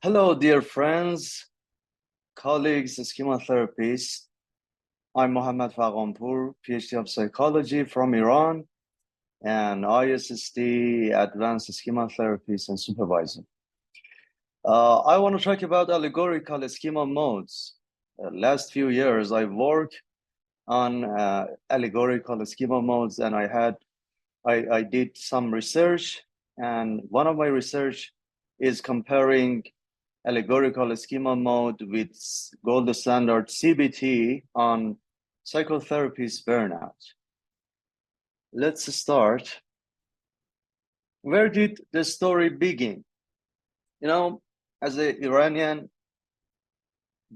Hello, dear friends, colleagues, chemotherapists. I'm محمد فغان پور, PhD of psychology from Iran and Isst advanced chemotherapist and supervisor. I want to talk about allegorical schema modes. Last few years, I worked on allegorical schema modes, and I did some research, and one of my research is comparing allegorical schema mode with gold standard CBT on psychotherapist burnout. Let's start. Where did the story begin? You know, as an Iranian,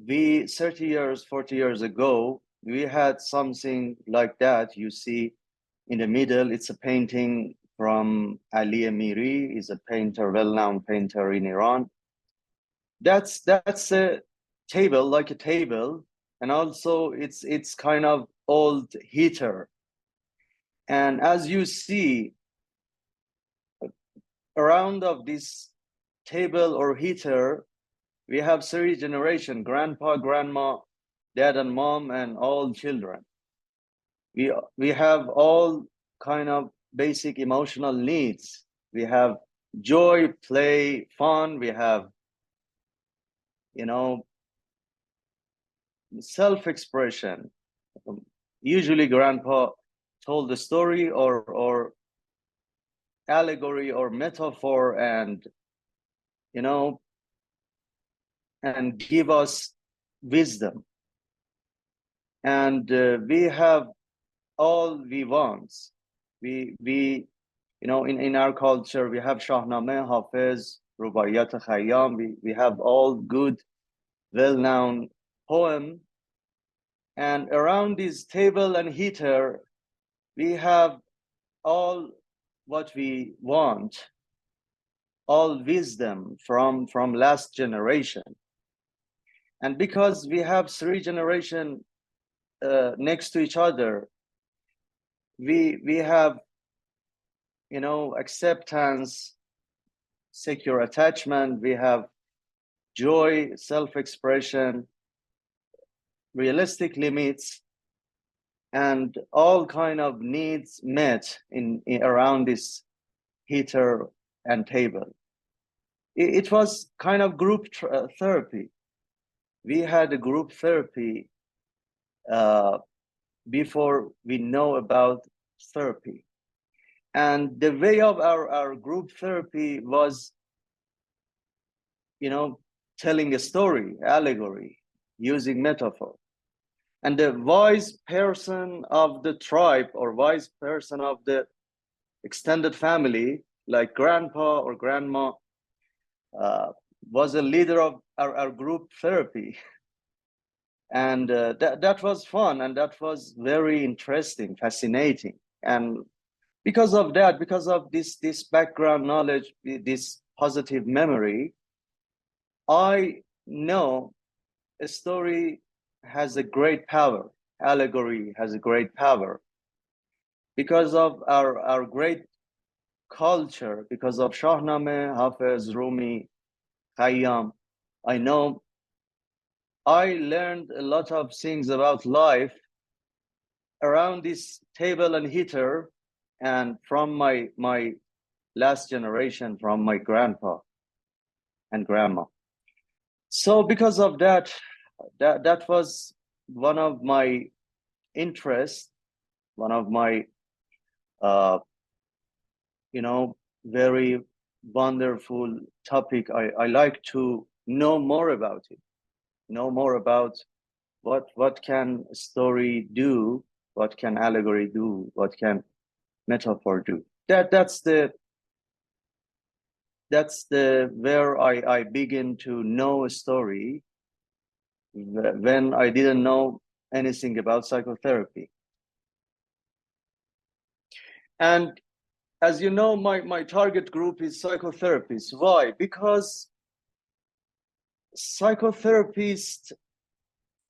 30 years, 40 years ago, we had something like that. You see in the middle, it's a painting from Ali Amiri, is a painter, well-known painter in Iran. That's a table, like a table, and also it's kind of old heater. And as you see, around of this table or heater, we have 3 generations: grandpa, grandma, dad and mom, and all children. We have all kind of basic emotional needs. We have joy, play, fun. We have, you know, self-expression. Usually grandpa told the story or allegory or metaphor, and you know, and give us wisdom. And we have all we want. We you know, in our culture, we have Shahnameh, Hafiz, Robayati, Khayyam. We have all good, well-known poem. And around this table and heater, we have all what we want, all wisdom from last generation. And because we have 3 generations next to each other, we have, you know, acceptance, secure attachment, we have joy, self-expression, realistic limits, and all kind of needs met in around this heater and table. It was kind of group therapy. We had a group therapy before we know about therapy. And the way of our group therapy was, you know, telling a story, allegory, using metaphor. And the wise person of the tribe or wise person of the extended family, like grandpa or grandma, was a leader of our group therapy. And that was fun, and that was very interesting, fascinating. And because of that, because of this background knowledge, this positive memory, I know a story has a great power. Allegory has a great power. Because of our great culture, because of Shahnameh, Hafiz, Rumi, Khayyam, I know I learned a lot of things about life around this table and heater, and from my last generation, from my grandpa and grandma. So because of that was one of my interests, one of my you know, very wonderful topic. I like to know more about it, know more about what can a story do, what can allegory do, what can metaphor do. That's the where I begin to know a story when I didn't know anything about psychotherapy. And as you know, my target group is psychotherapists. Why? Because psychotherapists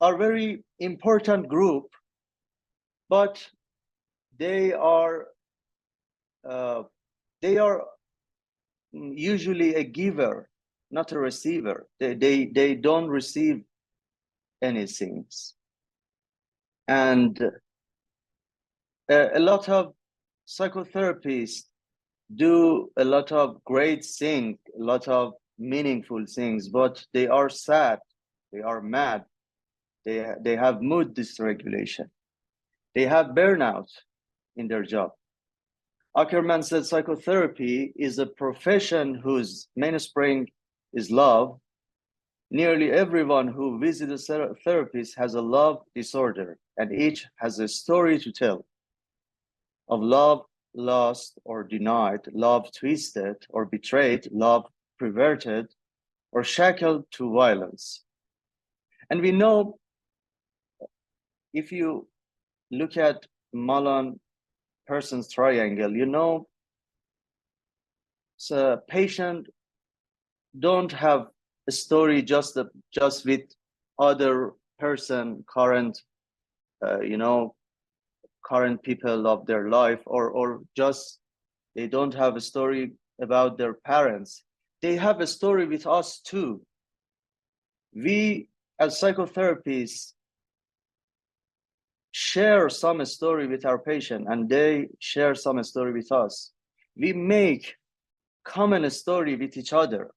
are very important group, but they are usually a giver, not a receiver. They don't receive anything. And a lot of psychotherapists do a lot of great things, a lot of meaningful things, but they are sad, they are mad, they have mood dysregulation, they have burnout in their job. Ackerman said psychotherapy is a profession whose mainspring is love. Nearly everyone who visits a therapist has a love disorder, and each has a story to tell of love lost or denied, love twisted or betrayed, love perverted or shackled to violence. And we know, if you look at Mullen person's triangle, you know, so patient don't have a story just with other person, current, you know, current people of their life, or just they don't have a story about their parents. They have a story with us too. We as psychotherapists share some story with our patient, and they share some story with us. We make common story with each other,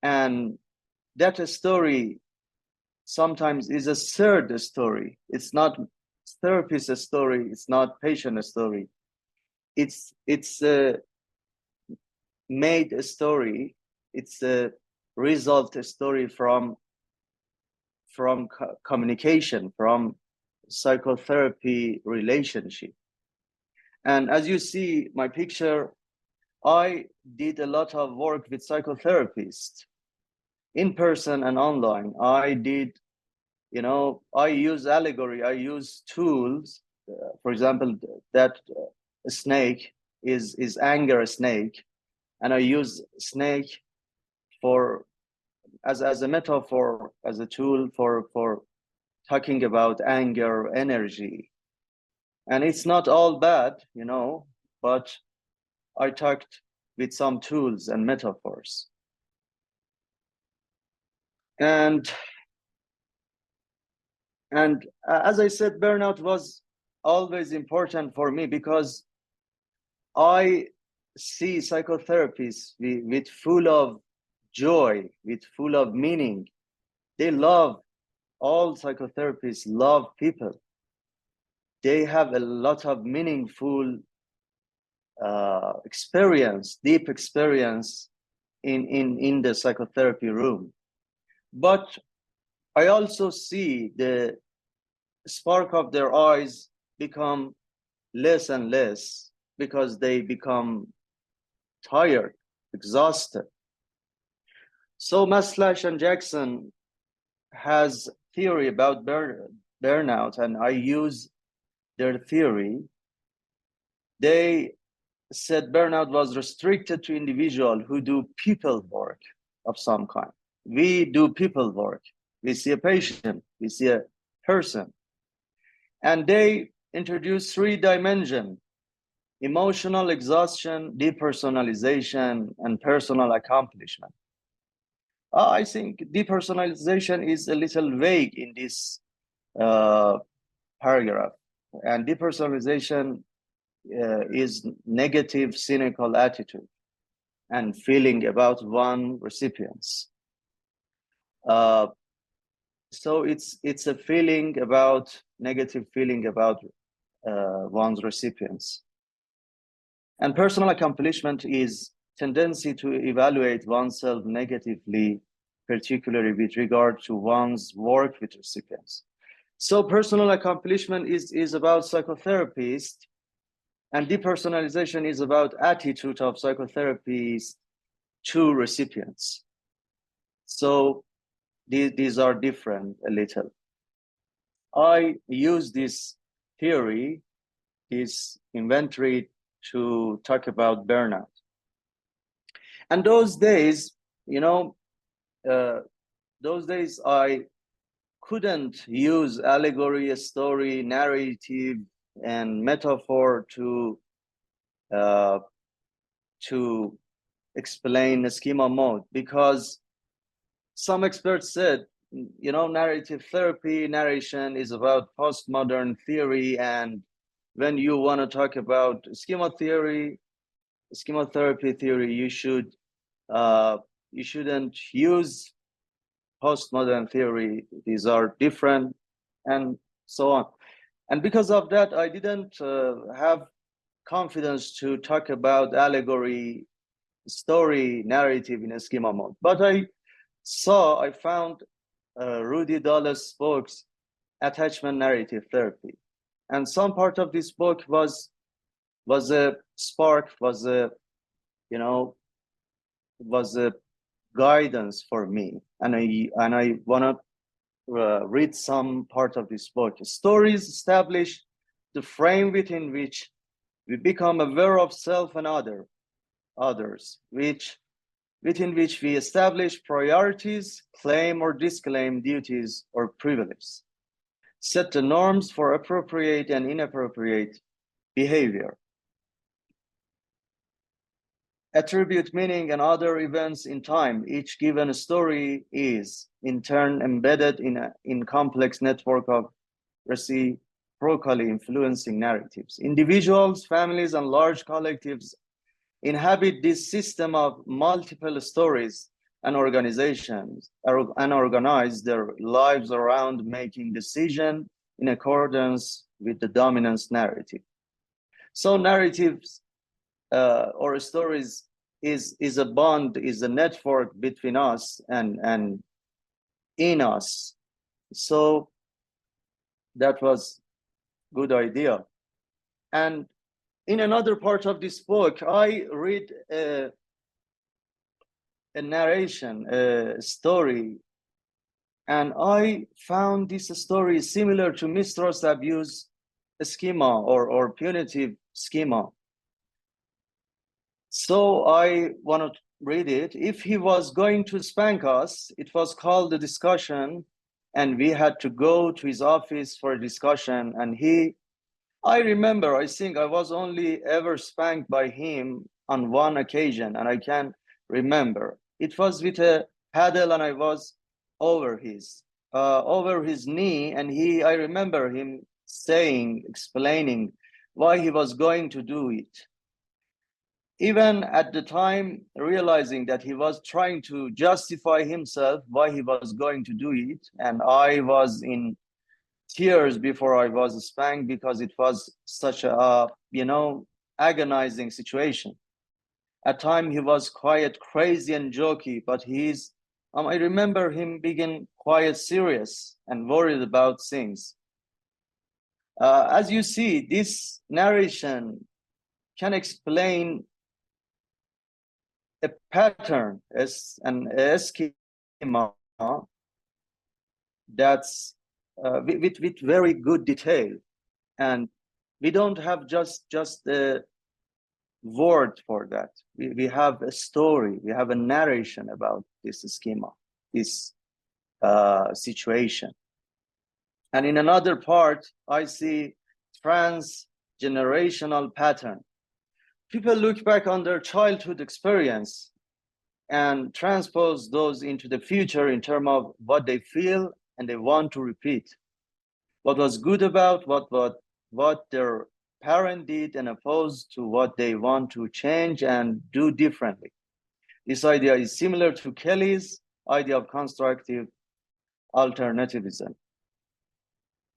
and that story sometimes is a third story. It's not therapist story, it's not patient story. It's a made a story. It's a result story from communication, from psychotherapy relationship. And as you see my picture, I did a lot of work with psychotherapists in person and online. I did, you know, I use allegory, I use tools. For example, that a snake is anger snake, and I use snake for as a metaphor, as a tool for talking about anger, energy. And it's not all bad, you know, but I talked with some tools and metaphors. And as I said, burnout was always important for me because I see psychotherapists with full of joy, with full of meaning. They love, all psychotherapists love people. They have a lot of meaningful experience, deep experience in the psychotherapy room. But I also see the spark of their eyes become less and less because they become tired, exhausted. So Maslash and Jackson has theory about burnout, and I use their theory. They said burnout was restricted to individuals who do people work of some kind. We do people work. We see a patient, we see a person. And they introduce 3 dimensions: emotional exhaustion, depersonalization, and personal accomplishment. I think depersonalization is a little vague in this paragraph. And depersonalization is negative, cynical attitude and feeling about one recipients. So it's a feeling about, negative feeling about one's recipients. And personal accomplishment is tendency to evaluate oneself negatively, particularly with regard to one's work with recipients. So personal accomplishment is about psychotherapists, and depersonalization is about attitude of psychotherapists to recipients. So these are different a little. I use this theory, this inventory, to talk about burnout. And those days, you know, those days I couldn't use allegory, story, narrative, and metaphor to explain the schema mode, because some experts said, you know, narrative therapy, narration is about postmodern theory, and when you want to talk about schema therapy theory, you shouldn't use postmodern theory. These are different, and so on. And because of that, I didn't have confidence to talk about allegory, story, narrative in a schema mode. But I found Rudy Dahle's books, Attachment Narrative Therapy. And some part of this book was a spark, was a guidance for me. And I want to read some part of this book. Stories establish the frame within which we become aware of self and others, within which we establish priorities, claim or disclaim duties or privileges, set the norms for appropriate and inappropriate behavior, attribute meaning and other events in time. Each given story is, in turn, embedded in complex network of reciprocally influencing narratives. Individuals, families, and large collectives inhabit this system of multiple stories and organizations, and organize their lives around making decisions in accordance with the dominant narrative. So narratives or stories is a bond, is a network between us and in us. So that was good idea. And in another part of this book, I read a narration, a story, and I found this story similar to mistrust abuse schema or punitive schema. So I want to read it. If he was going to spank us, it was called a discussion, and we had to go to his office for a discussion. And I remember, I think I was only ever spanked by him on one occasion, and I can remember. It was with a paddle, and I was over his knee, and I remember him explaining why he was going to do it. Even at the time, realizing that he was trying to justify himself why he was going to do it, and I was in tears before I was spanked because it was such a agonizing situation. At times he was quite crazy and jokey, but I remember him being quite serious and worried about things. As you see, this narration can explain a pattern, as a schema that's with very good detail, and we don't have just a word for that. We have a story, we have a narration about this schema, this situation. And in another part, I see transgenerational pattern. People look back on their childhood experience and transpose those into the future in terms of what they feel and they want to repeat. What was good about what their parent did, and opposed to what they want to change and do differently. This idea is similar to Kelly's idea of constructive alternativism.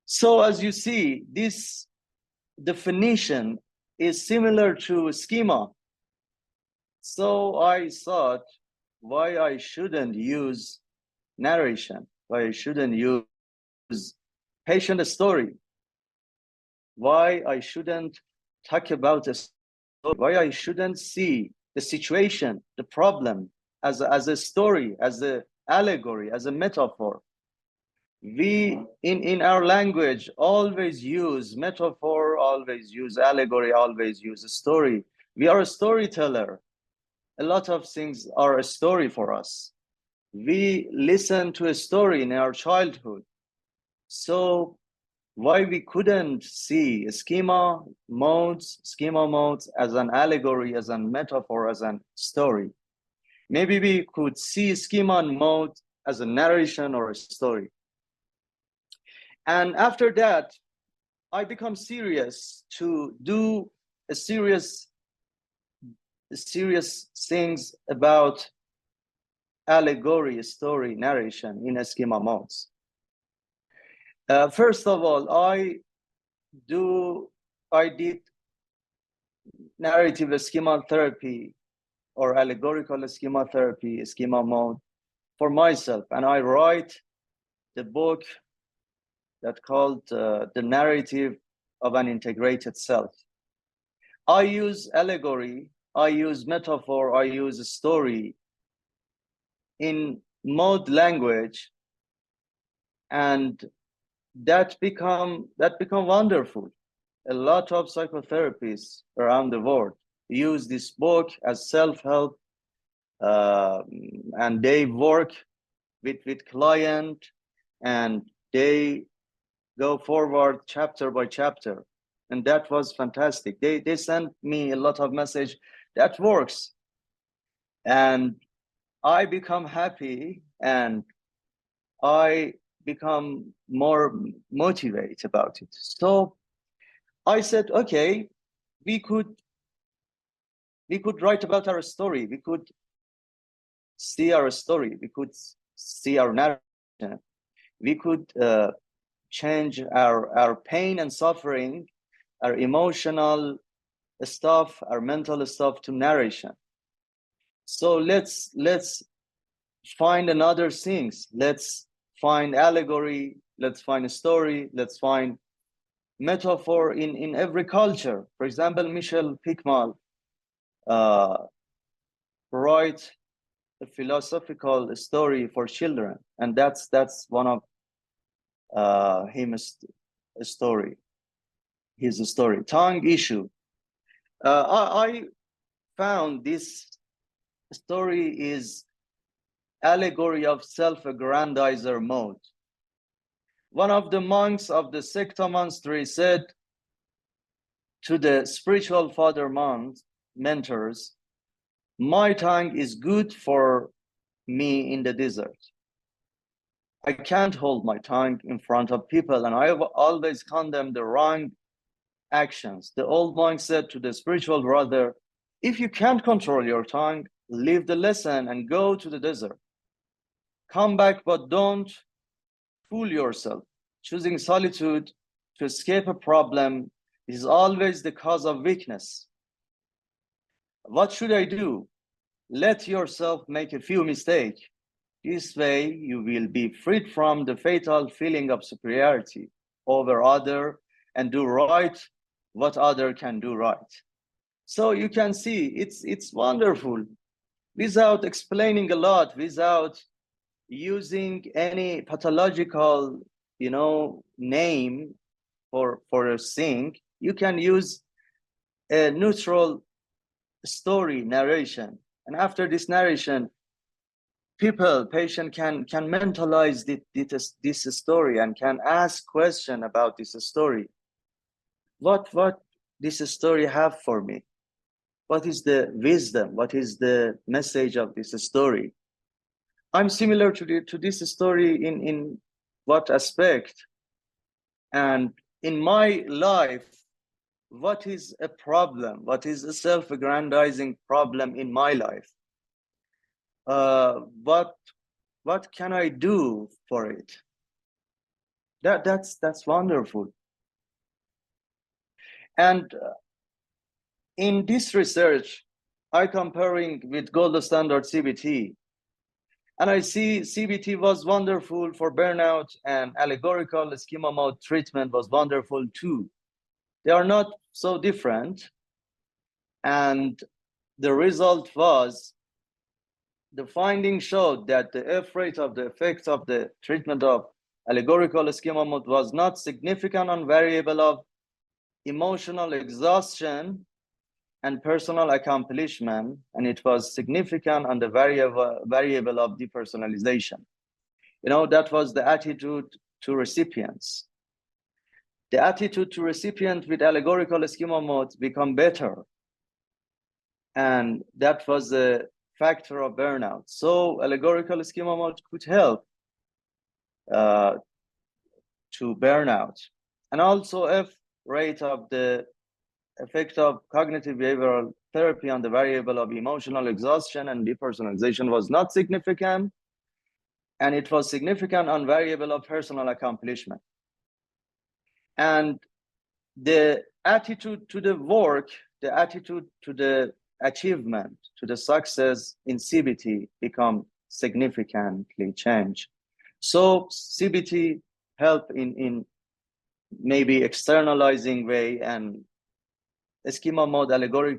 So as you see, this definition is similar to schema. So I thought, why I shouldn't use narration, why I shouldn't use patient story, why I shouldn't talk about a story, why I shouldn't see the situation, the problem as a story, as an allegory, as a metaphor. We, in our language, always use metaphor, always use allegory, always use a story. We are a storyteller. A lot of things are a story for us. We listen to a story in our childhood. So why we couldn't see schema modes as an allegory, as a metaphor, as a story? maybe we could see schema and mode as a narration or a story. And after that, I become serious to do a serious things about allegory, story, narration in a schema modes. First of all, I did narrative schema therapy or allegorical schema therapy, schema mode for myself. And I write the book that called The Narrative of an Integrated Self. I use allegory, I use metaphor, I use a story in mode language, and that become wonderful. A lot of psychotherapists around the world use this book as self-help, and they work with client, and they go forward chapter by chapter. And that was fantastic. They sent me a lot of message that works. And I become happy, and I become more motivated about it. So I said, okay, we could write about our story. We could see our story. We could see our narrative. We could change our pain and suffering, our emotional stuff, our mental stuff to narration. So let's find another things. Let's find allegory. Let's find a story. Let's find metaphor in every culture. For example, Michel Picmal write a philosophical story for children, and that's one of his story. His story, tongue issue. I found this story is allegory of self-aggrandizer mode. One of the monks of the secta monastery said to the spiritual father mentors, my tongue is good for me in the desert. I can't hold my tongue in front of people, and I always condemn the wrong actions. The old monk said to the spiritual brother, if you can't control your tongue, leave the lesson and go to the desert. Come back, but don't fool yourself. Choosing solitude to escape a problem is always the cause of weakness. What should I do? Let yourself make a few mistakes. This way, you will be freed from the fatal feeling of superiority over other and do right what other can do right. So you can see it's wonderful without explaining a lot, without using any pathological, name for a thing. You can use a neutral story narration, and after this narration, patient can mentalize this story and can ask question about this story. What this story have for me? What is the wisdom? What is the message of this story? I'm similar to this story in what aspect? And in my life, what is a problem? What is a self-aggrandizing problem in my life? What can I do for it? That's wonderful. And in this research, I comparing with gold standard CBT, and I see CBT was wonderful for burnout, and allegorical schema mode treatment was wonderful too. They are not so different, and the result was the finding showed that the F rate of the effects of the treatment of allegorical schema mode was not significant on variable of emotional exhaustion and personal accomplishment, and it was significant on the variable of depersonalization. That was the attitude to recipients. The attitude to recipient with allegorical schema mode become better, and that was the factor of burnout. So allegorical schema mode could help to burnout. And also if rate of the effect of cognitive behavioral therapy on the variable of emotional exhaustion and depersonalization was not significant, and it was significant on variable of personal accomplishment. And the attitude to the work, the attitude to the achievement, to the success in CBT become significantly changed. So CBT help in maybe externalizing way, and schema mode allegory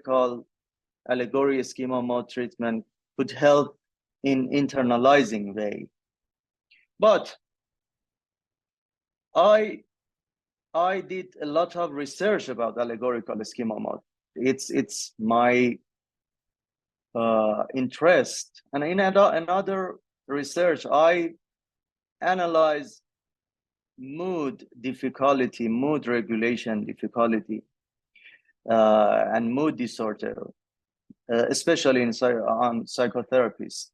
schema mode treatment could help in internalizing way. But I did a lot of research about allegorical schema mode. It's my interest, and in another research I analyze mood difficulty, mood regulation difficulty, and mood disorder, especially on psychotherapists.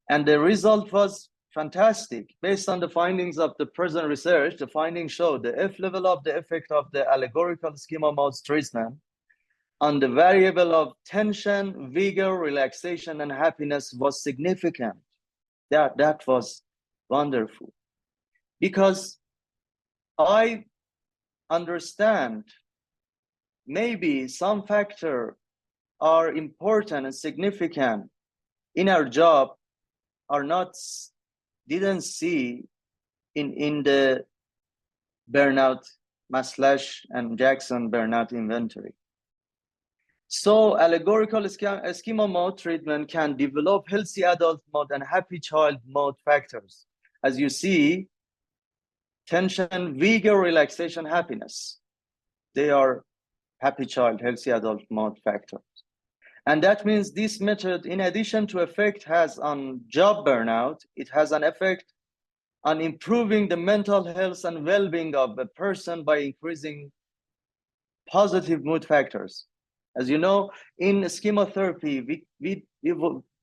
And the result was fantastic. Based on the findings of the present research, the findings showed the F level of the effect of the allegorical schema modes treatment on the variable of tension, vigor, relaxation, and happiness was significant. That was wonderful. Because I understand maybe some factors are important and significant in our job are not, didn't see in the burnout, Maslach and Jackson burnout inventory. So allegorical schema mode treatment can develop healthy adult mode and happy child mode factors. As you see, tension, vigor, relaxation, happiness. They are happy child, healthy adult mode factors. And that means this method, in addition to effect has on job burnout, it has an effect on improving the mental health and well-being of a person by increasing positive mood factors. As you know, in schemotherapy,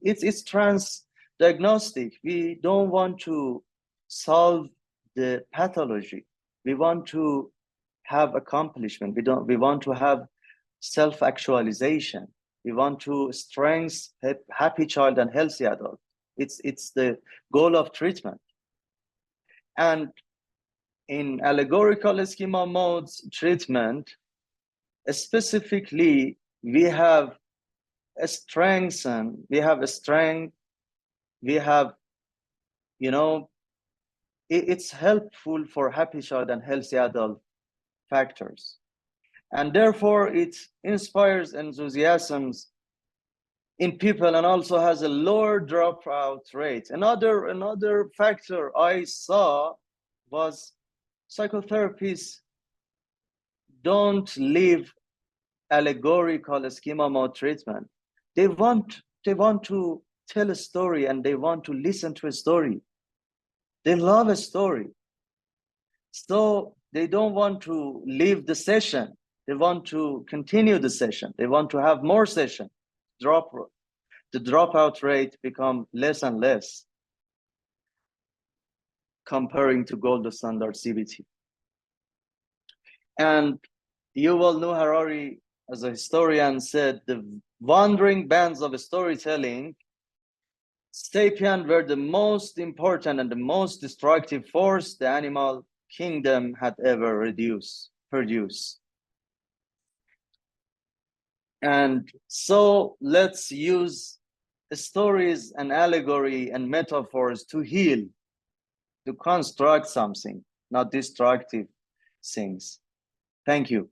it's trans-diagnostic. We don't want to solve the pathology. We want to have accomplishment. We want to have self-actualization. We want to strengthen happy child and healthy adult. It's the goal of treatment. And in allegorical schema modes treatment, specifically, we have a strength, you know, it's helpful for happy child and healthy adult factors. And therefore, it inspires enthusiasms in people and also has a lower dropout rate. Another factor I saw was psychotherapists don't leave allegorical schema mode treatment. They want to tell a story and they want to listen to a story. They love a story. So they don't want to leave the session. They want to continue the session. They want to have more session. The dropout rate become less and less comparing to gold standard CBT. And Yuval Noah Harari, as a historian, said the wandering bands of storytelling, sapien were the most important and the most destructive force the animal kingdom had ever produced. And so let's use stories and allegory and metaphors to heal, to construct something, not destructive things. Thank you.